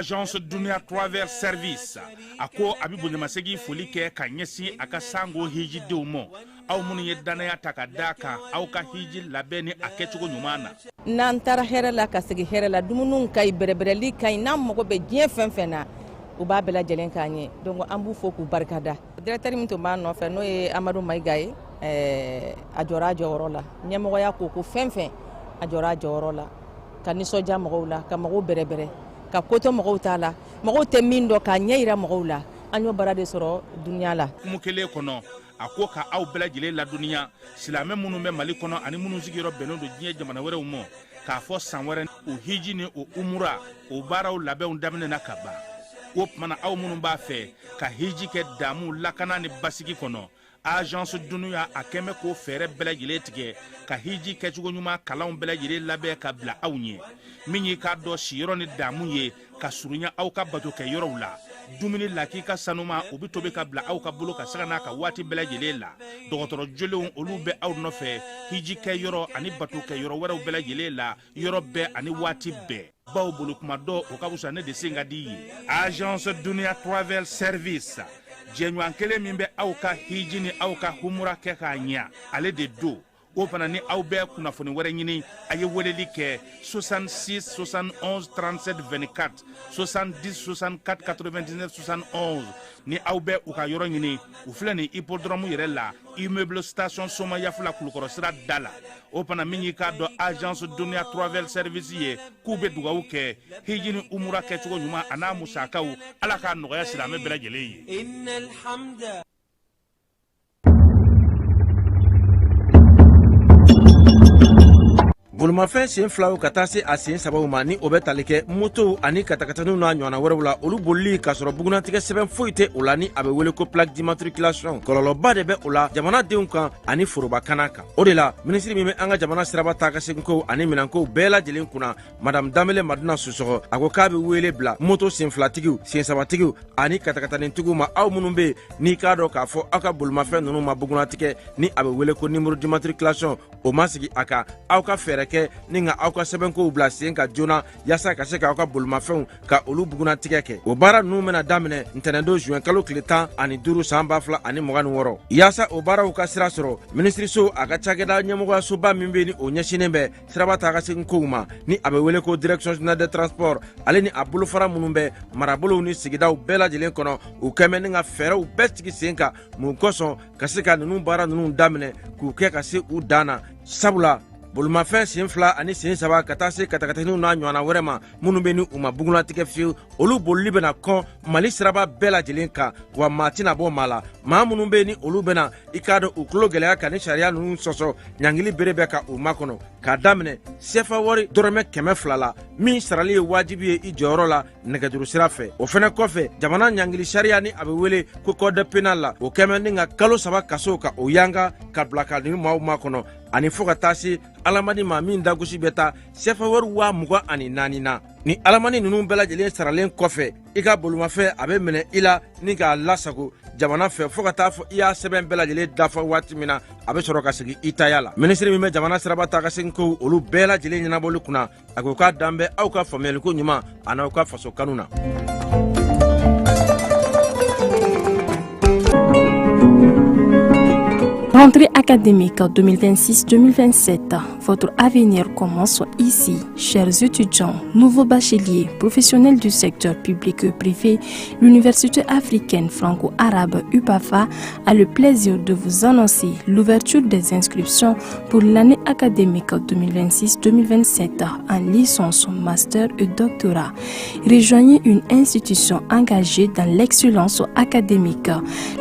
Agence Dunia Travel Service ako abibu nyamasegi folike kanyesi akasango hiji deumo au munu yedana takadaka au ka hiji labeni akechugo nyumana nantara herela kasigi herela dumunun kay berebereli kay nam mako be bien fenfena u ba bela jelen kanye donc ambu foku barkada directeur min to ma no fe no e Amadou Maïgaye ajora jorola nyamo ya ko fenfen ajora jorola kaniso jamawla kamago berebere ka koto mago tala mago temindo ka nyeira mago la anyo barade soro dunya la mukele kono akoka au bela jele la dunya silame munu me mali kono ani munu zigiro benodo jiye jamana were umo ka fo sanwere o hijini o umura o baraw labe undamne nakaba wop mana au munu ba fe ka hiji ke damu lakana ni basiki kono Agence Dunia akeme ko fere bela jele tige ka hiji ke chugo nyuma kalaw bela jele labe ka bla awnye minyi ka do shiro ni damu ye ka surunya au ka bato ke yoro la dumuni laki ka sanuma obi tobe ka bla au ka bolo ka sagana ka wati bela jele la dogotoro jolewon olu be aw no fe hiji ke yoro ani bato ke yoro wera bela jele la yoro be ani wati be baw bolo kuma do o ka busane de singa di Agence Dunia Travel Service Jenwan kele mimbe au ka hijini au ka humura ke ka nya ale de do o fana ni aw be kuna foni were nyini aye weleli ke 66 71 37 24 70 64 99 71 ni aw be u ka yoro nyini u flani hippodrome yere la immeuble station soma yafula kulukoro sira dala o fana minyi ka do Agence Dunia Travel Service ye kube dugawu ke hijini umura ke tugo nyuma ana musakaw ala ka nogoya silame bela jele ye innal hamda Boulumafin sen flaw ka taa se a sen sababu ma ni o bɛ tali kɛ moto ani katakataniw n'a ɲɔgɔnna wɛrɛw la olu bolili k'a sɔrɔ bugunatigɛ sɛbɛn foyi tɛ o la ni a bɛ wele ko plaque d'immatriculation kɔlɔlɔba de bɛ o la jamanadenw kan ani forobakana kan o de la minisiri min bɛ an ka jamana siraba taa ka segin kow ani minɛnkow bɛɛ lajɛlen kunna madame Danbele Maduna Susɔgɔ a ko k'a bɛ wele bila moto sen filatigiw sen sabatigiw ani katakatanitigiw ma aw minnu bɛ n'i k'a dɔn k'a fɔ aw ka bolimafɛn ninnu ma bugunatigɛ ni a bɛ wele ko numéro d'immatriculation o ma sigi a kan aw ka fɛɛrɛ kɛ ni nga aw ka sɛbɛnkow bila sen ka joona yasa ka se k'aw ka bolimafɛnw ka olu bugunatigɛ kɛ o baara ninnu bɛna daminɛ ntɛnɛndon juin kalo tile 15 san 2026 yasa o baaraw ka sira sɔrɔ minisiriso a ka cakɛda ɲɛmɔgɔyasoba min bɛ ni o ɲɛsinen bɛ siraba taa ka segin kow ma ni a bɛ wele ko direction générale des transports ale ni a bolofara minnu bɛ marabolow ni sigidaw bɛɛ lajɛlen kɔnɔ u kɛmɛ ni ka fɛɛrɛw bɛɛ sigi sen kan mun kosɔn ka se ka ninnu baara ninnu daminɛ k'u kɛ ka se u dan na sabula bolimafɛn sen fila ani sen saba ka taa se katakataniw n'a ɲɔgɔnna wɛrɛ ma minnu bɛ ni u ma bugunatigɛ fiyewu olu bolili bɛna kɔn mali siraba bɛɛ lajɛlen kan wa maa tɛna bɔ maa la maa minnu bɛ ni olu bɛna i k'a dɔn u tulo gɛlɛya ka ni sariya ninnu sɔsɔ ɲangili bere bɛ ka u makɔnɔ k'a daminɛ sefa wari dɔrɔmɛ 200 la min sarali ye wajibi ye i jɔyɔrɔ la nɛgɛjuru sira fɛ o fɛnɛ kɔfɛ jamana ɲangili sariya ni a bɛ wele ko code pénal la o kɛmɛ ni ka kalo 3 kaso ka o yanga ka bila ka ni maaw makɔnɔ ani fo ka taa se alamani ma min dagosi bɛ taa sefa wari 24,000 na ni alamani ninnu bɛɛ lajɛlen saralen kɔfɛ i ka bolimafɛn a bɛ minɛ i la ni k'a lasago jamana fɛ fo ka taa fɔ i y'a sɛbɛn bɛɛ lajɛlen dafa waati min na a bɛ sɔrɔ ka segin i taya la minisiri min bɛ jamana siraba taa ka segin kow olu bɛɛ lajɛlen ɲɛnabɔli kunna a ko k'a dan bɛ aw ka faamuyaliko ɲuman a n'aw ka faso kanu na. Rentrée académique 2026-2027, votre avenir commence ici. Chers étudiants, nouveaux bacheliers, professionnels du secteur public et privé, l'Université africaine franco-arabe UPAFA a le plaisir de vous annoncer l'ouverture des inscriptions pour l'année académique 2026-2027 en licence, master et doctorat. Rejoignez une institution engagée dans l'excellence académique,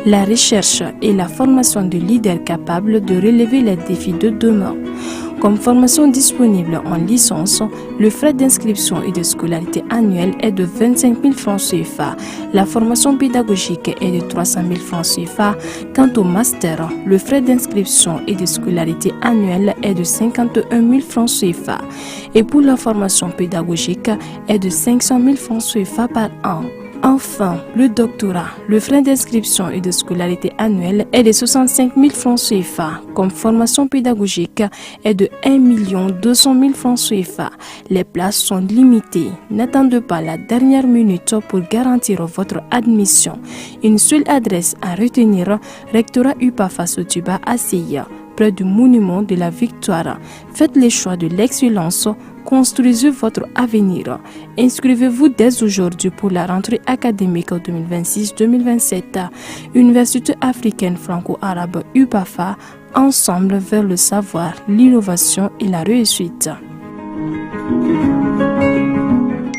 la recherche et la formation de leaders capables de relever les défis de demain. Comme formation disponible en licence, le frais d'inscription et de scolarité annuelle est de 25 000 francs CFA. La formation pédagogique est de 300 000 francs CFA. Quant au master, le frais d'inscription et de scolarité annuelle est de 51 000 francs CFA. Et pour la formation pédagogique est de 500 000 francs CFA par an. Enfin, le doctorat, le frais d'inscription et de scolarité annuel est de 65 000 francs CFA, comme formation pédagogique est de 1 200 000 francs CFA. Les places sont limitées. N'attendez pas la dernière minute pour garantir votre admission. Une seule adresse à retenir, rectorat UPAFA Sotuba à Seya, près du monument de la Victoire. Faites le choix de l'excellence. Construisez votre avenir. Inscrivez-vous dès aujourd'hui pour la rentrée académique 2026-2027. Université africaine franco-arabe UPAFA, ensemble vers le savoir, l'innovation et la réussite.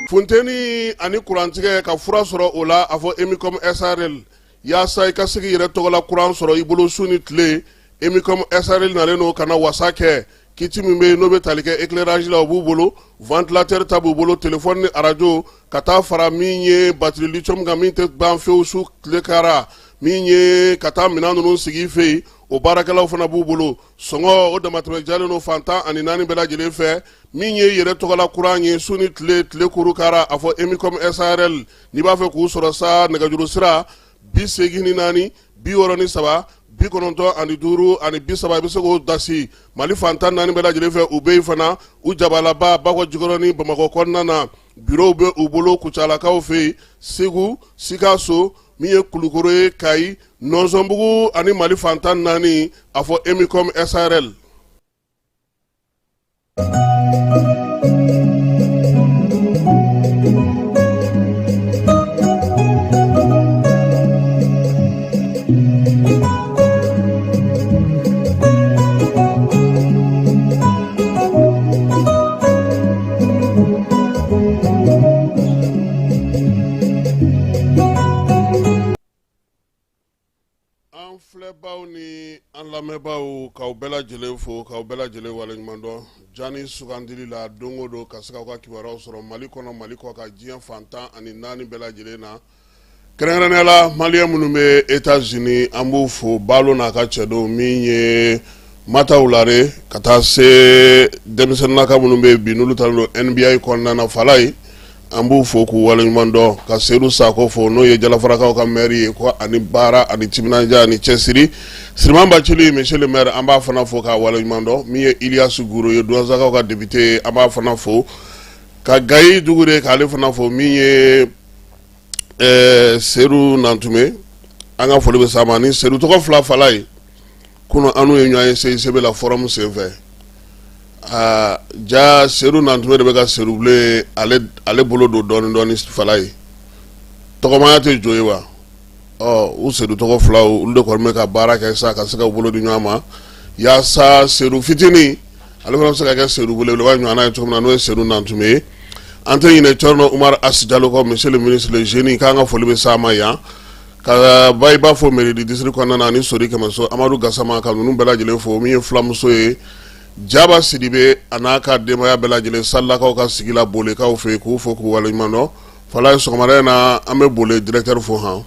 Funteni ani kurantige ka fura sɔrɔ o la a fɔ Emicom SRL yaasa i ka se k'i yɛrɛ tɔgɔ la kuran sɔrɔ i bolo su ni tile Emicom SRL nalen no kana wasa kɛ kiti min bɛ n'o bɛ tali kɛ éclairage la o b'u bolo ventilateur ta b'u bolo téléphone ni radio ka taa fara min ye batterie lithium kan min tɛ ban fewu su tile kara min ye ka taa minɛn ninnu sigi i fɛ yen o baarakɛlaw fana b'u bolo sɔngɔ o damatɛmɛ jalen no fantan ani naani bɛɛ lajɛlen fɛ min ye yɛrɛ tɔgɔla kuran ye su ni tile kuru kara a fɔ Emicom SRL n'i b'a fɛ k'u sɔrɔ sa nɛgɛjuru sira 84 63 95 ani 30 i bɛ se k'o dasi Mali fantan naani bɛɛ lajɛlen fɛ u bɛ yen fana u jabalaba Bakɔ Jikɔrɔ ni Bamakɔ kɔnɔna na bureau bɛ u bolo Kucalakaw fɛ yen Segu Sikaso min ye Kulukoro ye Kayi Nɔnsɔnbugu ani Mali fantan naani a fɔ Emicom SRL. Filɛbaw ni an lamɛnbaw k'aw bɛɛ lajɛlen fo k'aw bɛɛ lajɛlen waleɲuman dɔn jani sugandili la don o don ka se k'aw ka kibaruyaw sɔrɔ Mali kɔnɔ Mali kɔ ka diɲɛ fantan ani naani bɛɛ lajɛlen na kɛrɛnkɛrɛnnenya la maliyɛn minnu bɛ États-Unis an b'u fo balo n'a ka cɛdenw min ye Mataw Lare ka taa se denmisɛnninnaka minnu bɛ bi n'olu talen don NBA kɔnɔna na Falaye an b'u fo k'u waleɲuman dɔn ka Seydou Sako fo n'o ye Jalafarakaw ka maire ye ko ani baara ani timinanja ani cɛsiri Siriman Bacili monsieur le maire an b'a fana fo k'a waleɲuman dɔn min ye Iliasu Guro ye Duwazakaw ka député an b'a fana fo ka Gayi Dugure k'ale fana fo min ye Seydou Nantume an ka foli bɛ s'a ma ni Seydou tɔgɔ fila Falaye kunun an n'u ye ɲɔgɔn ye CICB la forum senfɛ ja Seydou Nantume de bɛ ka Seydou Bule ale bolo don dɔɔni Falaye tɔgɔmaya tɛ jɔ ye wa u Seydou tɔgɔ filaw olu de kɔni bɛ ka baara kɛ sa ka se ka bolo di ɲɔgɔn ma yaasa Seydou fitinin ale fana bɛ se ka kɛ Seydou Bule olu b'a ɲɔgɔnna ye cogo min na n'o ye Seydou Nantume ye an tɛ ɲinɛ Cɔrɔnɔ Umar Asidalo kɔ monsieur le ministre le jeune k'an ka foli bɛ s'a ma yan ka ba i b'a fɔ mairie du district kɔnɔna na ani Sori Kɛmɛso Amadu Gasama ka ninnu bɛɛ lajɛlen fo min ye filamuso ye Jaba Sidibe a n'a ka denbaya bɛɛ lajɛlen Salakaw ka sigi la Bolekaw fɛ yen k'u fo k'u waleɲuman dɔn Falaye sɔgɔmada in na an bɛ Bole directeur fo han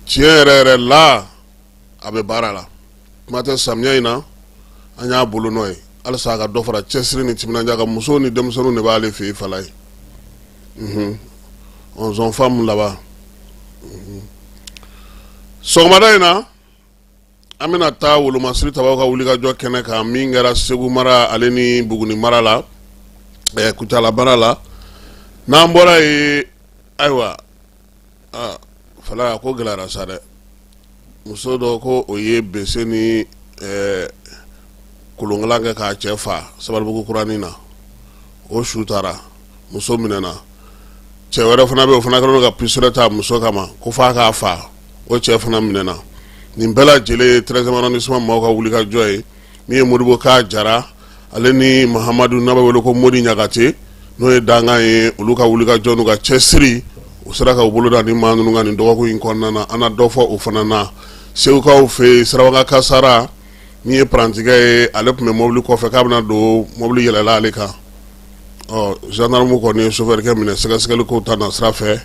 tiɲɛ yɛrɛ yɛrɛ la a bɛ baara la kuma tɛ samiya in na an y'a bolo nɔ ye halisa a ka dɔ fara cɛsiri ni timinanja kan musow ni denmisɛnninw de b'ale fɛ yen Falaye on femme là-bas sɔgɔmada in na an bɛna taa Wolomasiri Tabaw ka wulikajɔ kɛnɛ kan min kɛra Segu mara ale ni Buguni mara la Kucala mara la n'an bɔra yen ayiwa Falaye a ko gɛlɛyara sa dɛ muso dɔ ko o ye bese ni kolonkalan kɛ k'a cɛ fa Sabalibugu kuranin na o su taara muso minɛna cɛ wɛrɛ fana bɛ yen o fana kɛlen don ka pistolet ta muso kama ko f'a k'a fa o cɛ fana minɛna nin bɛɛ lajɛlen ye 13e arrondissement maaw ka wulikajɔ ye min ye Modibo Ka Jara ale ni Mahamadu n'a bɛ wele ko Modi Ɲagate n'o ye dangan ye olu ka wulikajɔ n'u ka cɛsiri u sera ka u bolo da ni maa ninnu ka nin dɔgɔkun in kɔnɔna na an na dɔ fɔ o fana na Segukaw fɛ yen Sirabaga Kasara min ye parantikɛ ye ale tun bɛ mobili kɔfɛ k'a bɛna don mobili yɛlɛla ale kan gendarme kɔni ye chauffeur kɛ minɛ sɛgɛsɛgɛli kow ta na sira fɛ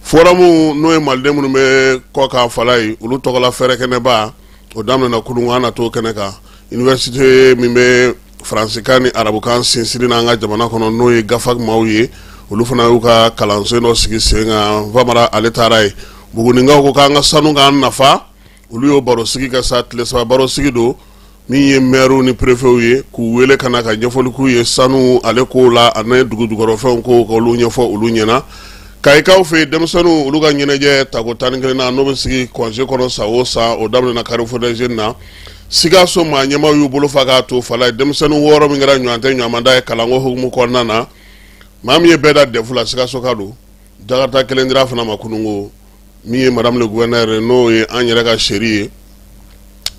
forum n'o ye maliden minnu bɛ kɔ kan Falaye olu tɔgɔla fɛrɛ kɛnɛba o daminɛna kunun an na t'o kɛnɛ kan université min bɛ faransikan ni arabukan sinsinni n'an ka jamana kɔnɔ n'o ye GAFAC maaw ye olu fana y'u ka kalanso dɔ sigi sen kan Famara ale taara ye Buguninkaw ko k'an ka sanu k'an nafa olu y'o baro sigi kɛ sa tile 3 baro sigi don min ye maire ni préfet ye k'u wele ka na ka ɲɛfɔli k'u ye sanu ale ko la ani dugujukɔrɔfɛnw ko k'olu ɲɛfɔ olu ɲɛna Kayikaw fɛ denmisɛnninw olu ka ɲɛnajɛ tako 11 na n'o bɛ sigi congé kɔnɔ sa o sa o daminɛna Carrefour des Jeunes na Sikaso maa ɲɛmaw y'u bolo fa k'a to fala denmisɛnnin 6 min kɛra ɲɔgɔn tɛ ɲɔgɔnmanda ye kalanko hukumu kɔnɔna na maa min ye bɛɛ da defu la Sikaso ka don Jakarta kelen dira fana ma kunungo min ye madame le gouverneur n'o ye an yɛrɛ ka chérie ye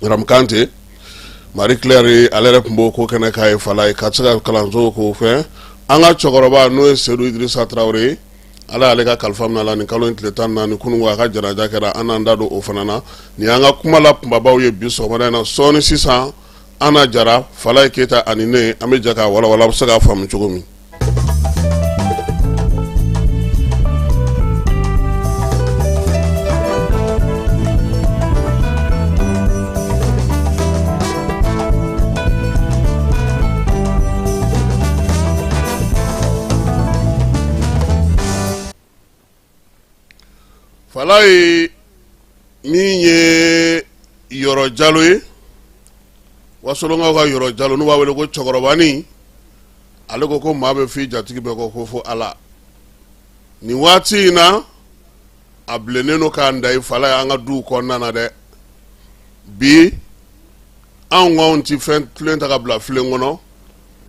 Madame Kante Marie Claire ye ale yɛrɛ tun b'o ko kɛnɛ k'a ye fala ye ka se ka kalanso k'o fɛ an ka cɛkɔrɔba n'o ye Seydou Idrissa Traoré ala ale ka kalifa minɛ la ni kalo tile 14 kunungo a ka janaja kɛra an n'an da don o fana na ni an ka kuma la kunbabaw ye bi sɔgɔmada in na sɔɔni sisan Ana Jara Falaye Keyita ani ne an bɛ jɛ k'a walawala a bɛ se k'a faamu cogo min. Falaye min ye Yɔrɔ Jalo ye Wasolonkaw ka Yɔrɔ Jalo n'u b'a wele ko cɛkɔrɔbani ale ko maa bɛ f'i jatigi bɛɛ kɔ ko fo Ala nin waati in na a bilennen don k'an da i Falaye an ka duw kɔnɔna na dɛ bi anw k'anw ti fɛn filen ta ka bila filen kɔnɔ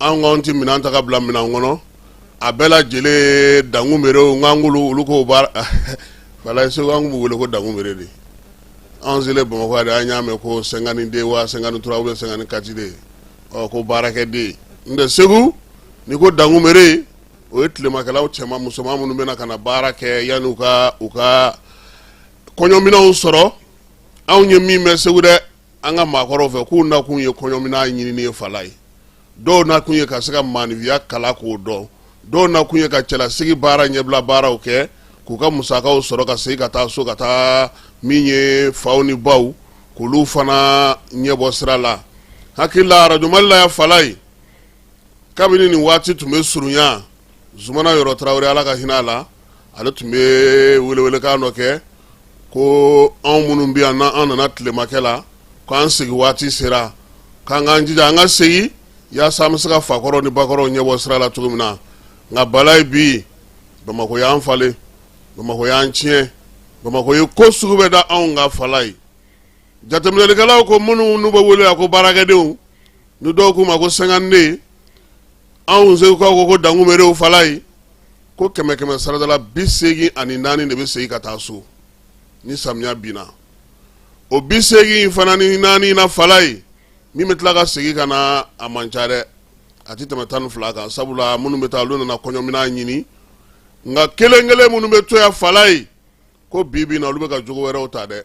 anw k'anw ti minɛn ta ka bila minɛn kɔnɔ a bɛɛ lajɛlen dangumerew nk'an k'olu olu k'o baara Falaye seko an b'u wele ko dangunbere de an selen Bamakɔ de an y'a mɛn ko 52 wa 53 ou bien 54 de ko baarakɛden n'o Segu ni ko dangunbere o ye tilemakɛlaw cɛman musoman minnu bɛna ka na baara kɛ yanni u ka kɔɲɔminɛnw sɔrɔ anw ye min mɛn Segu dɛ an ka maakɔrɔw fɛ k'u nakun ye kɔɲɔminɛn ɲinini ye Falaye dɔw nakun ye ka se ka maanifinya kala k'o dɔn dɔw nakun ye ka cɛlasigi baara ɲɛbila baaraw kɛ k'u ka musakaw sɔrɔ ka segin ka taa so ka taa min ye faw ni baw k'olu fana ɲɛbɔ sira la hakili la Radio Mali la ya Falaye kabini nin waati tun bɛ surunya Zumana Yɔrɔ Traoré ala ka hinɛ a la ale tun bɛ welewelekan dɔ kɛ ko anw minnu bɛ yan n'an nana tilemakɛ la k'an segi waati sera k'an k'an jija an ka segin yaasa an bɛ se ka fakɔrɔw ni bakɔrɔw ɲɛbɔ sira la cogo min na nka bala ye bi Bamakɔ y'an falen Bamakɔ y'an tiɲɛ Bamakɔ ye ko sugu bɛ da anw ka Falaye jateminɛlikɛlaw ko minnu n'u bɛ wele ko baarakɛdenw ni dɔw k'u ma ko 52 anw segukaw ko dangunberew Falaye ko 100 saradala 84 de bɛ segin ka taa so ni samiya binna o 84 fana ni 4 na Falaye min bɛ tila ka segin ka na a man ca dɛ a tɛ tɛmɛ 12 kan sabula minnu bɛ taa olu nana kɔɲɔminɛn ɲini nka kelen minnu bɛ to yan Falaye ko bibi na olu bɛ ka jogo wɛrɛw ta dɛ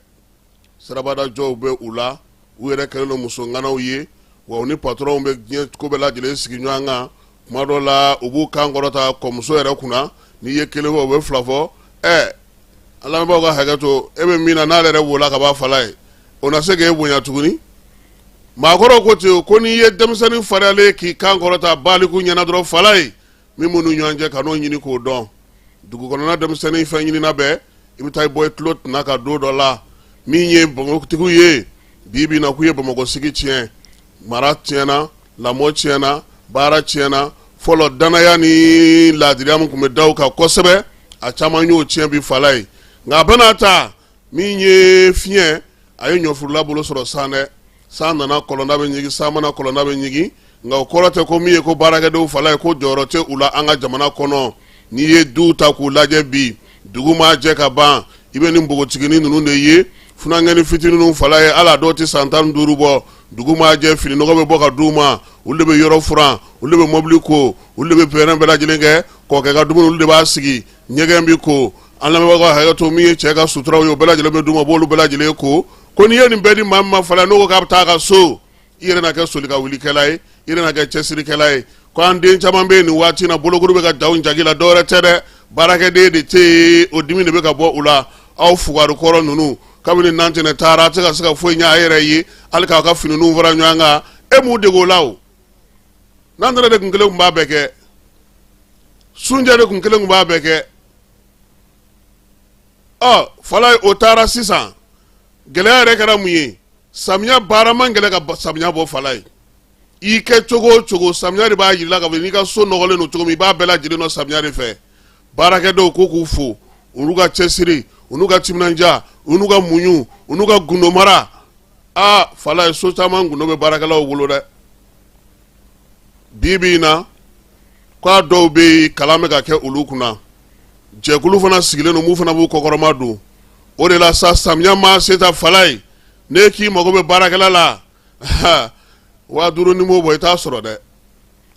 sirabada jɔw bɛ u la u yɛrɛ kɛlen don muso ŋanaw ye wa u ni patron bɛ diɲɛ ko bɛɛ lajɛlen sigi ɲɔgɔn kan kuma dɔ la u b'u kan kɔrɔta kɔmuso yɛrɛ kunna n'i ye kelen fɔ u bɛ fila fɔ an lamɛnbaaw ka hakɛ to e bɛ min na n'ale yɛrɛ wola ka b'a Falaye o na se k'e bonya tuguni maakɔrɔw ko ten ko n'i ye denmisɛnnin fariyalen k'i kan kɔrɔta baliku ɲɛna dɔrɔn Falaye min b'u ni ɲɔgɔn cɛ ka n'o ɲini k'o dɔn dugu kɔnɔna denmisɛnnin fɛn ɲinina bɛɛ i bɛ taa i bɔ i tulo tɛna ka don dɔ la min ye Bamakotigiw ye bibi na k'u ye Bamakɔ sigi tiɲɛ mara tiɲɛna lamɔ tiɲɛna baara tiɲɛna fɔlɔ danaya ni laadiriya min tun bɛ da u kan kosɛbɛ a caman y'o tiɲɛ bi Falaye nka a bɛna ta min ye fiɲɛ a ye ɲɔfurula bolo sɔrɔ san dɛ san nana kɔlɔnda bɛ ɲigi san mana kɔlɔnda bɛ ɲigi nka o kɔrɔ tɛ ko min ye ko baarakɛdenw Falaye ko jɔyɔrɔ tɛ u la an ka jamana kɔnɔ n'i ye duw ta k'u lajɛ bi dugu ma jɛ ka ban i bɛ nin npogotiginin ninnu de ye funankɛni fitinin ninnu Falaye ala dɔw tɛ san 15 bɔ dugu ma jɛ fini nɔgɔ bɛ bɔ ka d'u ma olu de bɛ yɔrɔ furan olu de bɛ mobili ko olu de bɛ pɛrɛn bɛɛ lajɛlen kɛ kɔkɛ ka dumuni olu de b'a sigi ɲɛgɛn bi ko an lamɛnbagaw ka hakɛ to min ye cɛ ka suturaw ye o bɛɛ lajɛlen bɛ d'u ma b'olu bɛɛ lajɛlen ko n'i ye nin bɛɛ di maa min ma Falaye n'o ko k'a bɛ taa a ka so i yɛrɛ na kɛ soli ka wulikɛla ye i yɛrɛ na kɛ cɛsirikɛla ye ko an den caman bɛ nin waati in na bolokuru bɛ ka daw jagi la dɔwɛrɛ tɛ dɛ baarakɛden de tɛ yen o dimi de bɛ ka bɔ u la aw fugari kɔrɔ ninnu kabini nantɛnɛ taara a tɛ ka se ka foyi ɲɛ a yɛrɛ ye hali k'aw ka finiw fara ɲɔgɔn kan e m'u dege o la o n'an tɛnɛ de kun kelen tun b'a bɛɛ kɛ sunjare kun kelen ba beke falay o tara sisan gɛlɛya yɛrɛ kɛra mun ye samiya baara man gɛlɛ ka samiya bɔ falay i kɛ cogo o cogo samiya de b'a yirila ka fɔ n'i ka so nɔgɔlen don cogo min i b'a bɛɛ lajɛlen dɔn samiya de fɛ baarakɛdɔw ko k'u fo olu ka cɛsiri olu ka timinanja olu ka muɲu olu ka gundo mara falay so caman gundo bɛ baarakɛlaw bolo dɛ bi in na k'a dɔw bɛ kalan bɛ ka kɛ olu kunna jɛkulu fana sigilen don mun fana b'u kɔkɔrɔma don o de la sa samiya ma se ta falay ne k'i mago bɛ baarakɛla la 5000 ni m'o bɔ i t'a sɔrɔ dɛ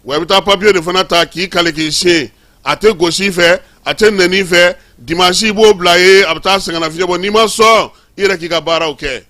wa i bɛ taa papiye de fana ta k'i kale k'i siɲɛ a tɛ gosi fɛ a tɛ nɛni fɛ dimanche i b'o bila ye a bɛ taa sɛgɛnnafiɲɛ bɔ n'i ma sɔn i yɛrɛ k'i ka baaraw kɛ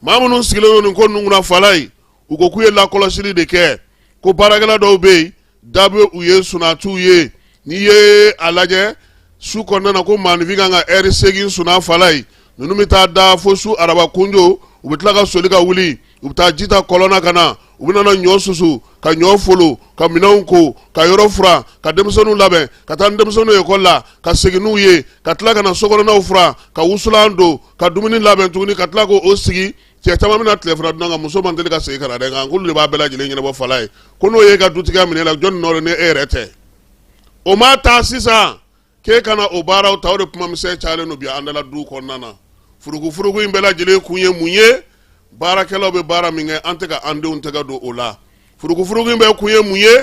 maa minnu sigilen don nin ko ninnu kunna falay u ko k'u ye lakɔlɔsili de kɛ ko baarakɛla dɔw bɛ yen da bɛ u ye sunatiw ye n'i ye a lajɛ su kɔnɔna na ko maanifin kan ka heure 8 suna falay ninnu bɛ taa da fo su araba kunjo u bɛ tila ka soli ka wuli u bɛ taa ji ta kɔlɔnna ka na u bɛ nana ɲɔ susu ka ɲɔ folo ka minɛnw ko ka yɔrɔ furan ka denmisɛnninw labɛn ka taa ni denmisɛnninw ekɔli la ka segin n'u ye ka tila ka na sokɔnɔnaw furan ka wusulan don ka dumuni labɛn tuguni ka tila k'o sigi cɛ caman bɛna tile fana dun kan muso man deli ka segin ka na dɛ nka k'olu de b'a bɛɛ lajɛlen ɲɛnabɔ falay ko n'o ye ka dutigiya minɛ la jɔnni nɔ don ni e yɛrɛ tɛ o ma taa sisan k'e kana o baaraw ta o de kuma misɛn cayalen don bi an dala du kɔnɔna na furugufurugu in bɛɛ lajɛlen kun ye mun ye baarakɛlaw bɛ baara min kɛ an tɛ ka an denw tɛgɛ don o la furugufurugu in bɛɛ kun ye mun ye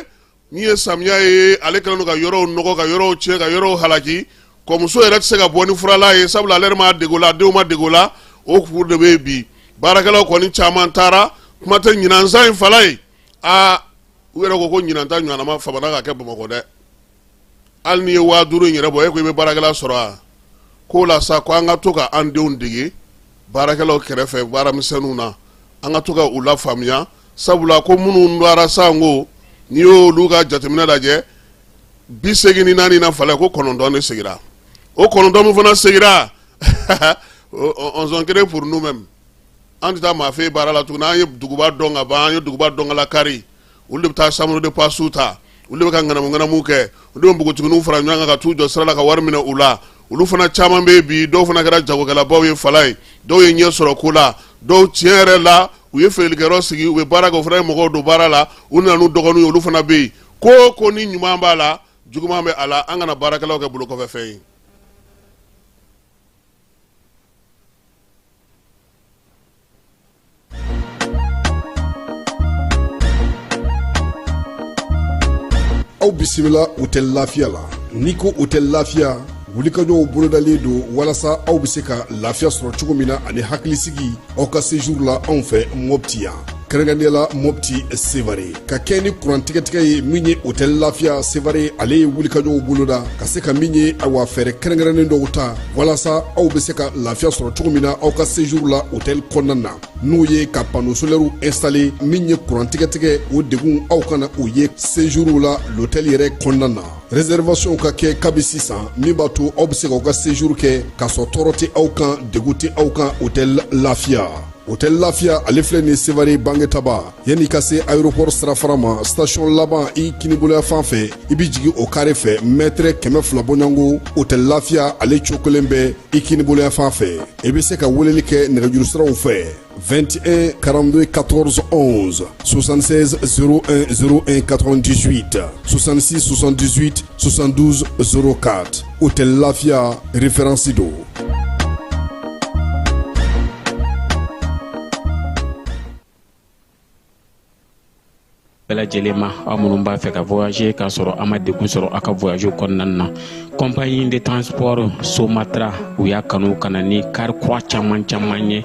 min ye samiya ye ale kɛlen don ka yɔrɔw nɔgɔ ka yɔrɔw tiɲɛ ka yɔrɔw halaki kɔmuso yɛrɛ tɛ se ka bɔ ni furala ye sabula ale yɛrɛ ma dege o la denw ma dege o la o kuru de bɛ yen bi baarakɛlaw kɔni caman taara kuma tɛ ɲinansan in falay u yɛrɛ ko ɲinan ta ɲɔgɔnna famana ka kɛ bamakɔ dɛ hali n'i ye 5000 in yɛrɛ bɔ e ko i bɛ baarakɛla sɔrɔ a k'o la sa ko an ka to ka an denw dege baarakɛlaw kɛrɛfɛ baaramisɛnninw na an ka to ka u la faamuya sabula ko minnu dara san ko n'i y'olu ka jateminɛ lajɛ 84 na falay ko 9 de segira o 9 min fana segira on s'en crée pour nous mêmes an tɛ taa maa fɛ baara la tuguni an ye duguba dɔn ka ban an ye duguba dɔn ka lakari olu de bɛ taa chambre de passe ta olu de bɛ ka ŋanamu kɛ olu de bɛ npogotigininw fara ɲɔgɔn kan ka t'u jɔ sira la ka wari minɛ u la olu fana caman bɛ bi dɔw fana kɛra jagokɛlabaw ye falay dɔw ye ɲɛ sɔrɔ ko la dɔw tiɲɛ yɛrɛ la u ye feerelikɛyɔrɔ sigi u bɛ baara kɛ u fana ye mɔgɔw don baara la u nana n'u dɔgɔninw ye olu fana bɛ yen ko ni ɲuman b'a la juguman bɛ a la an kana baarakɛlaw kɛ bolokɔfɛfɛn ye aw bisimila hôtel lafiya la n'i ko hôtel lafiya wulikajɔw bolodalen don walasa aw bɛ se ka lafiya sɔrɔ cogo min na ani hakilisigi aw ka séjour la anw fɛ Mopti yan kɛrɛnkɛrɛnnenya la Mopti Sevare ka kɛ ni kurantigɛtigɛ ye min ye hôtel lafiya Sevare ale ye wulikajɔw boloda ka se ka min ye awa fɛɛrɛ kɛrɛnkɛrɛnnen dɔw ta walasa aw bɛ se ka lafiya sɔrɔ cogo min na aw ka séjour la hôtel kɔnɔna na n'o ye ka panneau solaire installé min ye kurantigɛtigɛ o degun aw kana o ye séjour la l'hôtel yɛrɛ kɔnɔna na réservation ka kɛ kabi sisan min b'a to aw bɛ se k'aw ka séjour kɛ k'a sɔrɔ tɔɔrɔ tɛ aw kan degun tɛ aw kan hôtel lafiya hôtel lafiya ale filɛ nin Sevare bangetaba yanni ka se aéroport sirafara ma station laban i kiniboloya fan fɛ i bi jigin o carré fɛ mètre 200 bɔɲango hôtel lafiya ale cokolen bɛ i kiniboloya fan fɛ i bɛ se ka weleli kɛ nɛgɛjuru siraw fɛ 21 42 14 11 76 01 01 98 66 78 72 04 hôtel lafiya référence do. bɛɛ lajɛlen ma aw minnu b'a fɛ ka voyager k'a sɔrɔ a ma degun sɔrɔ a ka voyage kɔnɔna na compagnie de transport Somatra u y'a kanu ka na ni kari kura caman ye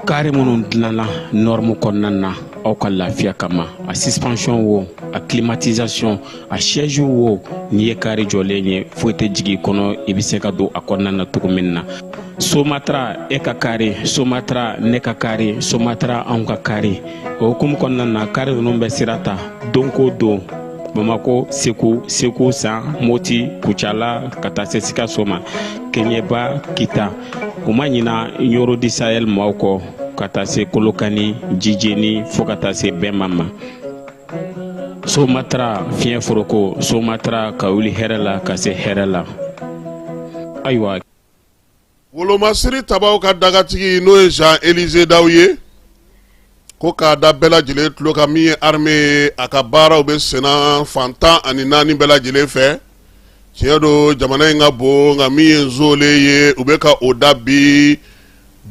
kari minnu dilanna norme kɔnɔna na aw ka lafiya kama a suspension wo a climatisation a siège wo n'i ye kari jɔlen ye foyi tɛ jigin kɔnɔ i bɛ se ka don a kɔnɔna na cogo min na Somatra e ka kari Somatra ne ka kari Somatra anw ka kari o hukumu kɔnɔna na kari ninnu bɛ sira ta don ko don Bamako Segu San Moti Kucala ka taa se Sikaso ma Keɲeba Kita u ma ɲina Yoro di Sahel maaw kɔ ka taa se Kolokani Jijeni fo ka taa se Bɛnma ma Somatra fiɲɛ foroko Somatra ka wuli hɛrɛ la ka se hɛrɛ la. Ayiwa Wolomasiri tabaw ka dagatigi n'o ye Jean Élisée Daw ye ko k'a da bɛɛ lajɛlen tulo kan min ye armée a ka baaraw bɛ senna fantan ani naani bɛɛ lajɛlen fɛ. Tiɲɛ don jamana in ka bon nka min ye nzole ye u bɛ ka o da bi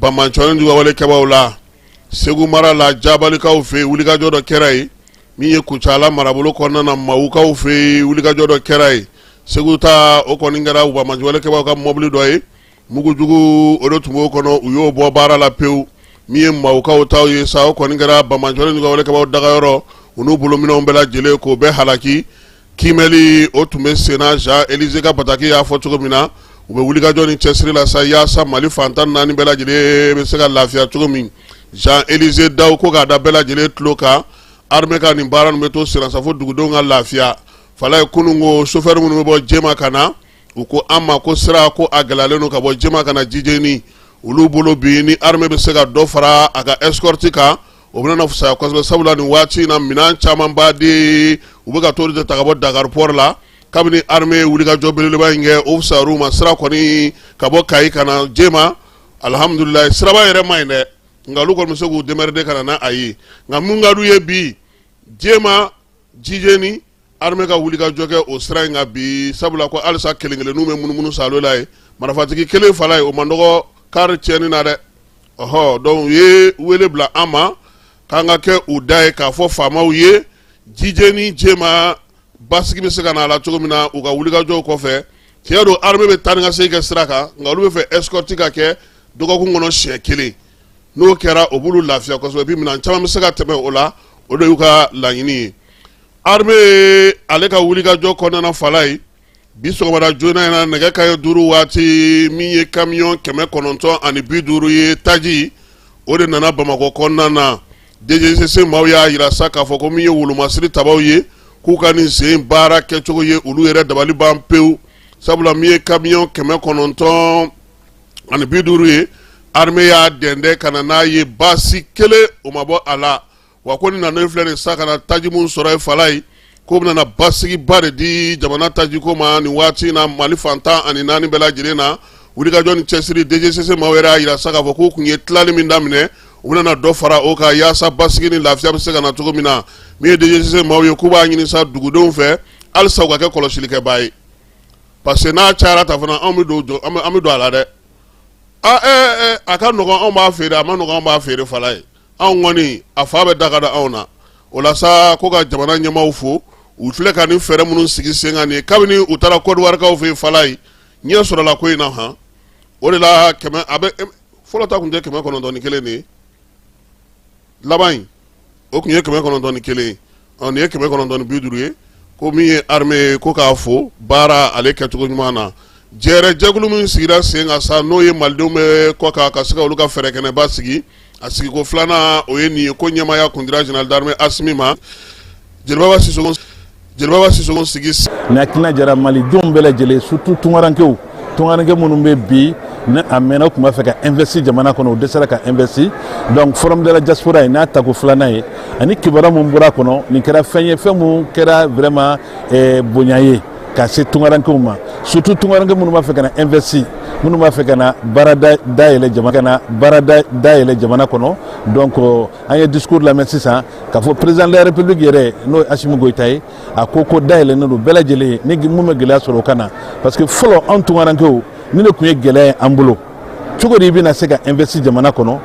Bamancɔni dugawalekɛbaw la. Segu mara la Jabalikaw fɛ yen wulikajɔ dɔ kɛra yen min ye Kucala marabolo kɔnɔna na Mawukaw fɛ yen wulikajɔ dɔ kɛra yen. Segu ta o kɔni kɛra Bamancɔnikɛbaw ka mɔbili dɔ ye. Mugujugu o de tun b'o kɔnɔ u y'o bɔ baara la pewu min ye Mawukaw taw ye sa o kɔni kɛra Bamancɔni dugawalekɛbaw dagayɔrɔ u n'u bolominɛw bɛɛ lajɛlen k'o bɛɛ halaki. Kimɛli o tun bɛ senna Jean Élisée ka bataki y'a fɔ cogo min na u bɛ wulikajɔ ni cɛsiri la sa yaasa Mali fantan naani bɛɛ lajɛlen bɛ se ka lafiya cogo min. Jean Élisée Daw ko k'a da bɛɛ lajɛlen tulo kan armée ka nin baara ninnu bɛ to senna sa fo dugudenw ka lafiya. Fala ye kunun ko chauffeur minnu bɛ bɔ Jema ka na u ko an ma ko sira ko a gɛlɛyalen don ka bɔ Jema ka na Jijeni olu bolo bi ni armée bɛ se ka dɔ fara a ka escorte kan o bɛna na fisaya kosɛbɛ sabula nin waati in na minɛn caman b'a di u bɛ ka t'o de ta ka bɔ Dakar port la kabini armée wulikajɔ belebeleba in kɛ o fisayar'u ma sira kɔni ka bɔ Kayi ka na Jema alhamdulilayi siraba yɛrɛ ma ɲi dɛ nka olu kɔni bɛ se k'u démerder ka na n'a ye nka mun ka d'u ye bi Jema Jijeni armée ka wulikajɔ kɛ o sira in kan bi sabula ko halisa kelen-kelenninw bɛ munumunu salo la ye marifatigi kelen fala ye o man dɔgɔ kari tiɲɛni na dɛ ɔhɔ donc u ye wele bila an ma k'an ka kɛ u da ye k'a fɔ faamaw ye Jijeni Jema basigi bɛ se ka na a la cogo min na u ka wulikajɔw kɔfɛ tiɲɛ don armée bɛ taa ni ka segin kɛ sira kan nka olu bɛ fɛ escorte ka kɛ dɔgɔkun kɔnɔ siɲɛ kelen n'o kɛra o b'olu lafiya kosɛbɛ bi minɛn caman bɛ se ka tɛmɛ o la o de y'u ka laɲini ye. Armée ale ka wulikajɔ kɔnɔna fala ye bi sɔgɔmada joona in na nɛgɛ kanɲɛ 5 waati min ye camion 950 ye taji o de nana Bamakɔ kɔnɔna na DGCC maaw y'a yira sa k'a fɔ ko min ye wolomasiri tabaw ye k'u ka nin sen baara kɛcogo ye olu yɛrɛ dabali ban pewu sabula min ye camion 950 ye armée y'a dɛndɛ ka na n'a ye baasi kelen o ma bɔ a la. Wa ko ni nana filɛ nin sa ka na taji mun sɔrɔ ye fala ye ko bɛna na basigiba de di jamana taji ko ma nin waati in na Mali fantan ani naani bɛɛ lajɛlen na wulikajɔ ni cɛsiri DGCC maaw yɛrɛ y'a yira sa k'a fɔ k'u kun ye tilali min daminɛ u bɛna na dɔ fara o kan yaasa basigi ni lafiya bɛ se ka na cogo min na min ye DGCC maaw ye k'u b'a ɲini sa dugudenw fɛ halisa u ka kɛ kɔlɔsilikɛbaa ye parce que n'a cayara ta fana anw bɛ don a la dɛ a ka nɔgɔn anw b'a feere a ma nɔgɔn anw b'a feere fala ye. Anw kɔni a fa bɛ daga da anw na o la sa ko ka jamana ɲɛmaaw fo u filɛ ka nin fɛɛrɛ minnu sigi sen kan nin kabini u taara Côte d'Ivoire kaw fɛ yen fala ye ɲɛ sɔrɔla ko in na han o de la fɔlɔ ta kun tɛ 901 de ye laban in o kun ye 901 ye nin ye 950 ye ko min ye armée ye ko k'a fo baara ale kɛcogo ɲuman na jɛrɛ jɛkulu min sigira sen kan sa n'o ye malidenw bɛ kɔ kan ka se ka olu ka fɛɛrɛ kɛnɛba sigi a sigiko filanan o ye nin ye ko ɲɛmaya kun dira général d'armée Assimi ma Jeliba Sissoco sigi ni hakilina jara malidenw bɛɛ lajɛlen surtout tungarankew minnu bɛ bi ne a mɛnna u tun b'a fɛ ka investi jamana kɔnɔ u dɛsɛra ka investi donc forum de la diaspora ye n'a tako filanan ye ani kibaruya mun bɔra a kɔnɔ nin kɛra fɛn ye fɛn mun kɛra vraiment bonya ye ka se tungarankew ma surtout tungaranke minnu b'a fɛ ka na investi minnu b'a fɛ ka na baara dayɛlɛ jamana kɔnɔ donc an ye discours lamɛn sisan k'a fɔ président de la république yɛrɛ n'o ye Assimi Goïta ye a ko dayɛlɛnnen don bɛɛ lajɛlen ni mun bɛ gɛlɛya sɔrɔ o kan na parce que fɔlɔ anw tungarankew ni de tun ye gɛlɛya ye an bolo cogo di i bɛna se ka investi jamana kɔnɔ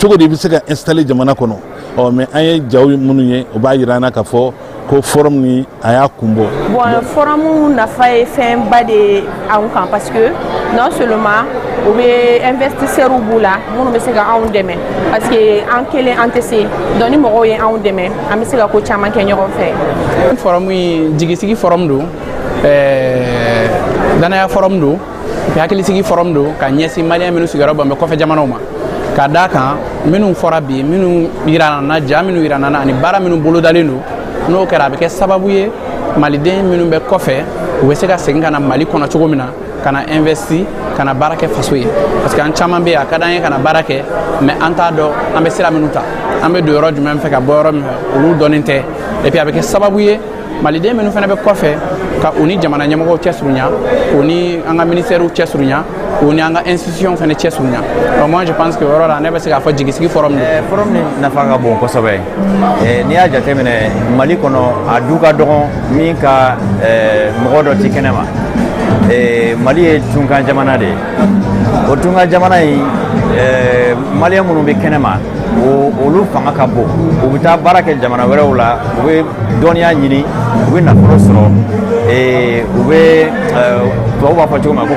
cogo di i bɛ se ka installer jamana kɔnɔ mais an ye jaw minnu ye o b'a jira an na k'a fɔ ko forum ni a y'a kun bɔ. Bon forum nafa ye fɛnba de anw kan parce que non seulement u bɛ investisseurs b'u la minnu bɛ se ka anw dɛmɛ parce que an kelen an tɛ se donc ni mɔgɔw ye anw dɛmɛ an bɛ se ka ko caman kɛ ɲɔgɔn fɛ. Forum jigisigi forum don danaya forum don hakilisigi forum don ka ɲɛsin maliyɛn minnu sigiyɔrɔ bɛn bɛ kɔfɛ jamanaw ma ka d'a kan minnu fɔra bi minnu yira na ja minnu yira na ani baara minnu bolodalen don n'o kɛra a bɛ kɛ sababu ye maliden minnu bɛ kɔfɛ u bɛ se ka segin ka na Mali kɔnɔ cogo min na ka na investi ka na baara kɛ faso ye parce que an caman bɛ yen a ka d'an ye ka na baara kɛ mais an t'a dɔn an bɛ sira minnu ta an bɛ don yɔrɔ jumɛn fɛ ka bɔ yɔrɔ min fɛ olu dɔnnen tɛ et puis a bɛ kɛ sababu ye maliden minnu fana bɛ kɔfɛ ka u ni jamana ɲɛmɔgɔw cɛsurunya u ni an ka ministɛriw cɛsurunya u ni an ka institution fana cɛsurunya donc moi je pense que o yɔrɔ la ne bɛ se k'a fɔ jigisigi forum de forum ni nafa ka bon kosɛbɛ n'i y'a jateminɛ Mali kɔnɔ a du ka dɔgɔn min ka mɔgɔ dɔ ti kɛnɛ ma Mali ye tunkan jamana de ye o tunkan jamana in maliyɛn minnu bɛ kɛnɛ ma olu fanga ka bon u bɛ taa baara kɛ jamana wɛrɛw la u bɛ dɔnniya ɲini u bɛ nafolo sɔrɔ u bɛ tubabu b'a fɔ cogo min na ko